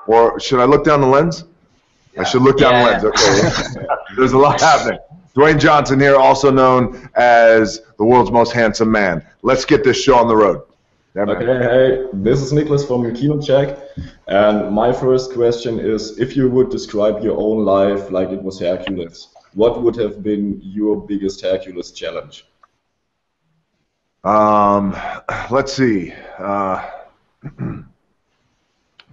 Or should I look down the lens? Yeah. I should look down the lens. Okay. There's a lot happening. Dwayne Johnson here, also known as the world's most handsome man. Let's get this show on the road. Okay, hey, this is Nicholas from Kino Check, and my first question is, if you would describe your own life like it was Hercules, what would have been your biggest Hercules challenge? Let's see.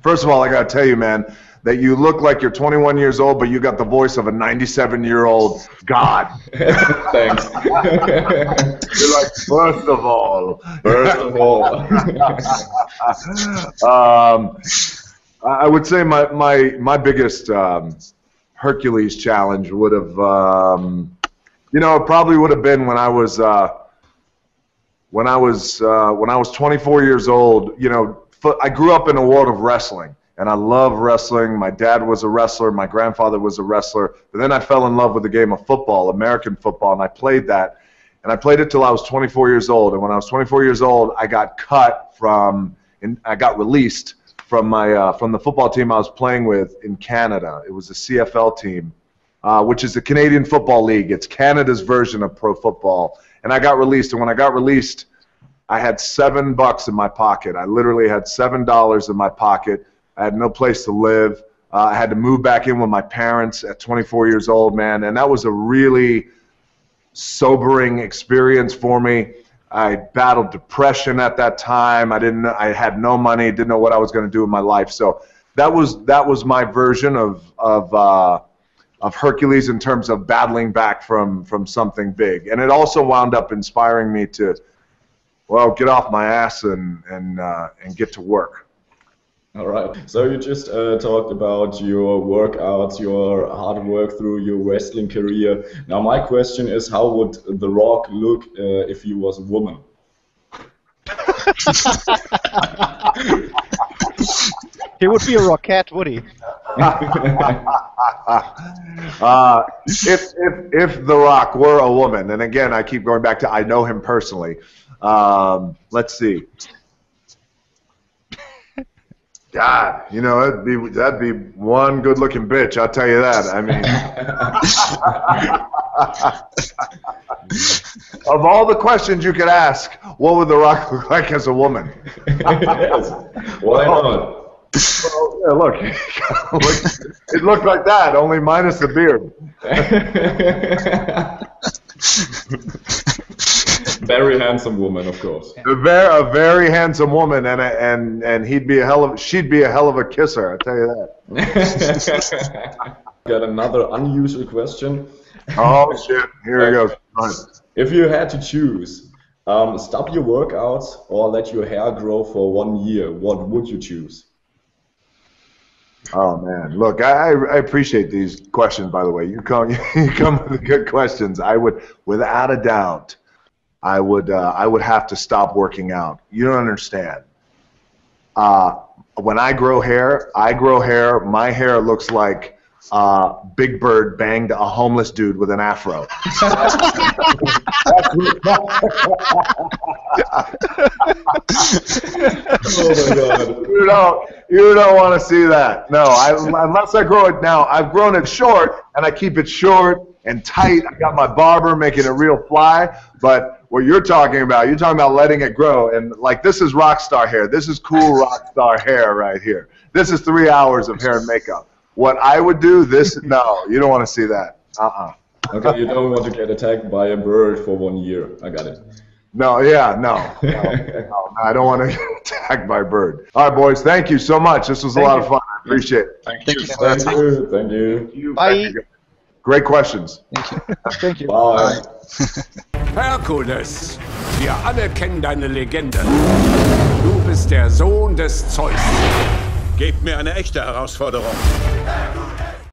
First of all, I gotta tell you, man, that you look like you're 21 years old, but you got the voice of a 97-year-old god. Thanks. You're like, first of all. I would say my biggest Hercules challenge would have, you know, it probably would have been when I was 24 years old. You know, I grew up in a world of wrestling. And I love wrestling. My dad was a wrestler. My grandfather was a wrestler. But then I fell in love with the game of football, American football, and I played that. And I played it till I was 24 years old. And when I was 24 years old, I got cut from, and I got released from my from the football team I was playing with in Canada. It was a CFL team, which is the Canadian Football League. It's Canada's version of pro football. And I got released. And when I got released, I had $7 in my pocket. I literally had $7 in my pocket. I had no place to live. I had to move back in with my parents at 24 years old, man, and that was a really sobering experience for me. I battled depression at that time. I had no money, didn't know what I was going to do in my life. So that was my version of Hercules in terms of battling back from something big. And it also wound up inspiring me to, well, get off my ass and get to work. All right. So you just talked about your workouts, your hard work through your wrestling career. Now my question is, how would The Rock look if he was a woman? He would be a rockette, would he? If The Rock were a woman, and again, I keep going back to I know him personally. Let's see. God, you know, that'd be one good-looking bitch. I'll tell you that. I mean, of all the questions you could ask, what would The Rock look like as a woman? Yes. Why not? Well, yeah, look, it looked like that, only minus the beard. Very handsome woman, of course. A very handsome woman, and she'd be a hell of a kisser. I tell you that. Got another unusual question. Oh shit! Here he goes. Go ahead. If you had to choose, stop your workouts or let your hair grow for 1 year, what would you choose? Oh man, look, I appreciate these questions. By the way, you come with good questions. I would, without a doubt, I would have to stop working out. You don't understand. When I grow hair, my hair looks like Big Bird banged a homeless dude with an afro. Oh my God. You don't want to see that. No, unless I grow it now. I've grown it short, and I keep it short and tight. I got my barber making it real fly. But what you're talking about letting it grow. And like, this is rock star hair. This is cool rock star hair right here. This is 3 hours of hair and makeup. What I would do, no, you don't want to see that. Okay, you don't want to get attacked by a bird for 1 year. I got it. No, yeah, no, I don't want to get attacked by a bird. All right, boys, thank you so much. This was a lot of fun. I appreciate it. Thank you. Thank you. Bye. Great questions. Thank you. Bye. Hercules, wir alle kennen deine Legende. Du bist der Sohn des Zeus. Gebt mir eine echte Herausforderung.